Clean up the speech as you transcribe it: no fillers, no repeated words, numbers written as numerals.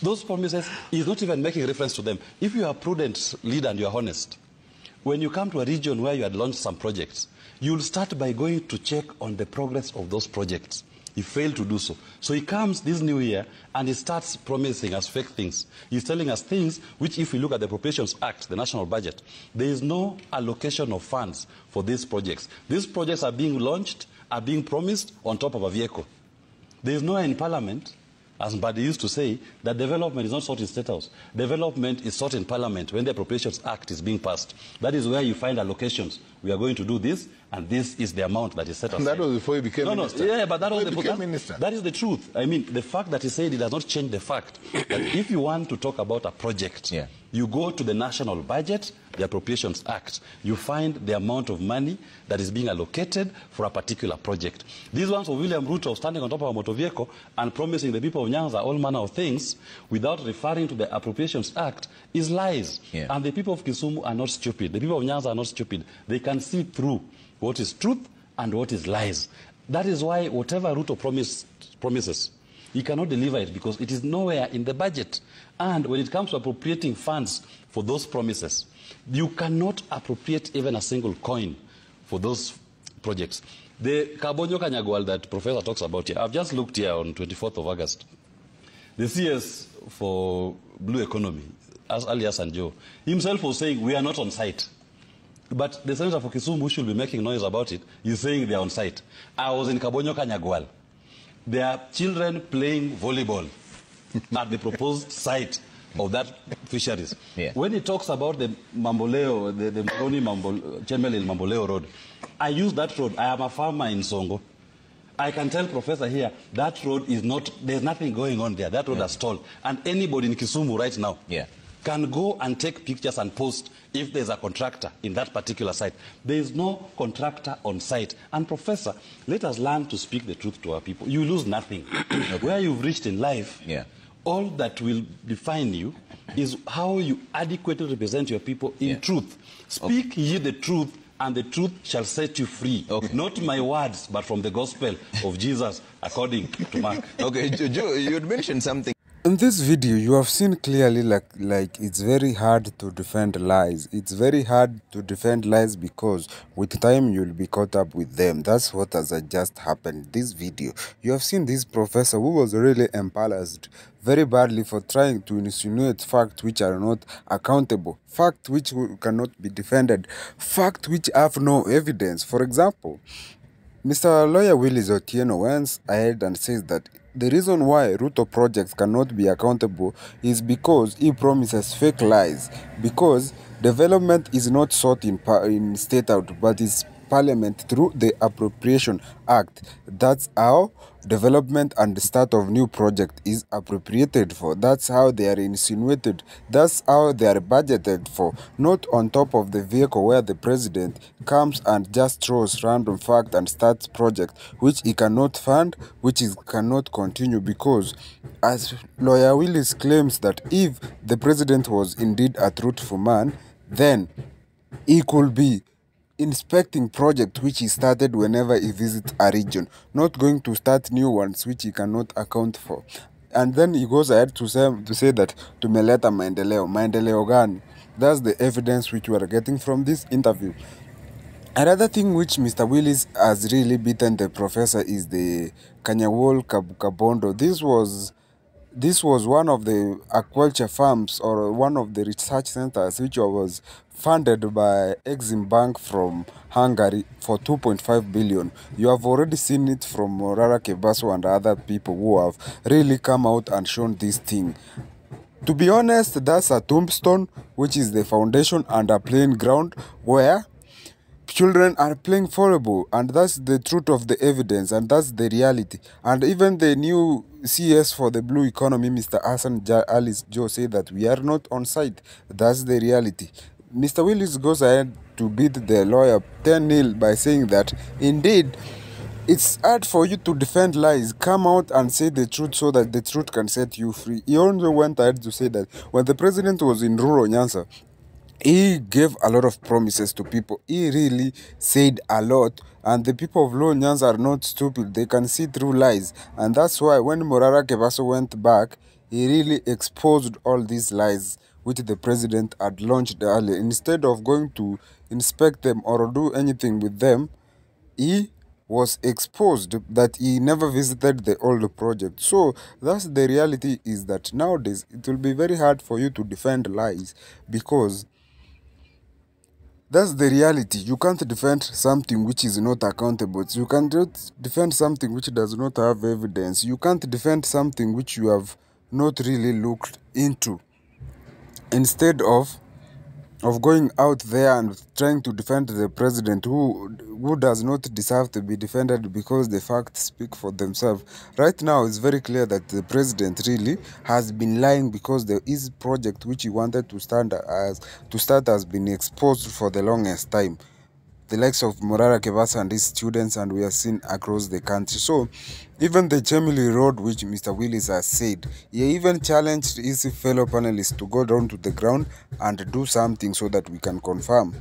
Those promises, he's not even making reference to them. If you are a prudent leader and you are honest, when you come to a region where you had launched some projects, you'll start by going to check on the progress of those projects. He failed to do so. So he comes this new year and he starts promising us fake things. He's telling us things which, if we look at the Appropriations Act, the national budget, there is no allocation of funds for these projects. These projects are being launched, are being promised on top of a vehicle. There is nowhere in Parliament, as Mbadi used to say, that development is not sought in State House. Development is sought in Parliament when the Appropriations Act is being passed. That is where you find allocations. We are going to do this, and this is the amount that is set aside. And that was before he became minister. Yeah, but that was that is the truth. I mean, the fact that he said it does not change the fact that if you want to talk about a project, you go to the national budget, the Appropriations Act, you find the amount of money that is being allocated for a particular project. These ones of William Ruto standing on top of a motor vehicle and promising the people of Nyanza all manner of things without referring to the Appropriations Act is lies. And the people of Kisumu are not stupid. The people of Nyanza are not stupid. They can see through what is truth and what is lies. That is why whatever Ruto promises, he cannot deliver it because it is nowhere in the budget. And when it comes to appropriating funds for those promises, you cannot appropriate even a single coin for those projects. The Kabonyo Kanyagwal that Professor talks about here, I've just looked here on 24th of August. The CS for Blue Economy, as alias Sanjo, himself was saying we are not on site. But the Senator for Kisumu, who should be making noise about it, is saying they are on site. I was in Kabonyo Kanyagwal. There are children playing volleyball at the proposed site of that fisheries. When he talks about the Mamboleo, the Chemelil Mamboleo Road, I use that road. I am a farmer in Songo. I can tell Professor here, that road is not, there's nothing going on there. That road has stalled. And anybody in Kisumu right now can go and take pictures and post if there's a contractor in that particular site. There is no contractor on site. And Professor, let us learn to speak the truth to our people. You lose nothing. Where you've reached in life, all that will define you is how you adequately represent your people in truth. Speak ye the truth, and the truth shall set you free. Not my words, but from the gospel of Jesus, according to Mark. Joe, you had mentioned something. In this video, you have seen clearly like it's very hard to defend lies. It's very hard to defend lies because with time you'll be caught up with them. That's what has just happened. This video, you have seen this professor who was really embarrassed very badly for trying to insinuate facts which are not accountable, facts which cannot be defended, facts which have no evidence. For example, Mr. Lawyer Willis Otieno went ahead and says that the reason why RUTO projects cannot be accountable is because he promises fake lies, because development is not sought in State House but is Parliament through the Appropriation Act. That's how development and the start of new project is appropriated for. That's how they are insinuated. That's how they are budgeted for. Not on top of the vehicle where the president comes and just throws random fact and starts project which he cannot fund, which is cannot continue, because as Lawyer Willis claims that if the president was indeed a truthful man, then he could be inspecting project which he started whenever he visits a region, not going to start new ones which he cannot account for. And then he goes ahead to say that tumeleta maendeleo gani. That's the evidence which we are getting from this interview. Another thing which Mr. Willis has really beaten the professor is the Kanyawol Kabondo. This was one of the aquaculture farms or one of the research centers which was funded by Exim Bank from Hungary for 2.5 billion. You have already seen it from Rara Kebaso and other people who have really come out and shown this thing. To be honest, that's a tombstone, which is the foundation and a playing ground where children are playing volleyball, and that's the truth of the evidence, and that's the reality. And even the new CS for the blue economy, Mr. Hassan Alice Joe, say that we are not on site. That's the reality. Mr. Willis goes ahead to beat the lawyer 10-0 by saying that indeed it's hard for you to defend lies. Come out and say the truth so that the truth can set you free. He also went ahead to say that when the president was in rural Nyanza, he gave a lot of promises to people. He really said a lot, and the people of Low Nyanza are not stupid. They can see through lies, and that's why when Morara Kebaso went back, he really exposed all these lies which the president had launched earlier. Instead of going to inspect them or do anything with them, he was exposed that he never visited the old project. So that's the reality, is that nowadays it will be very hard for you to defend lies, because that's the reality. You can't defend something which is not accountable. You cannot defend something which does not have evidence. You can't defend something which you have not really looked into. Instead of going out there and trying to defend the president who does not deserve to be defended, because the facts speak for themselves. Right now, it's very clear that the president really has been lying, because there is project which he wanted to start has been exposed for the longest time. The likes of Morara Kebasa and his students, and we are seen across the country. So even the Chemili Road, which Mr. Willis has said, he even challenged his fellow panelists to go down to the ground and do something so that we can confirm.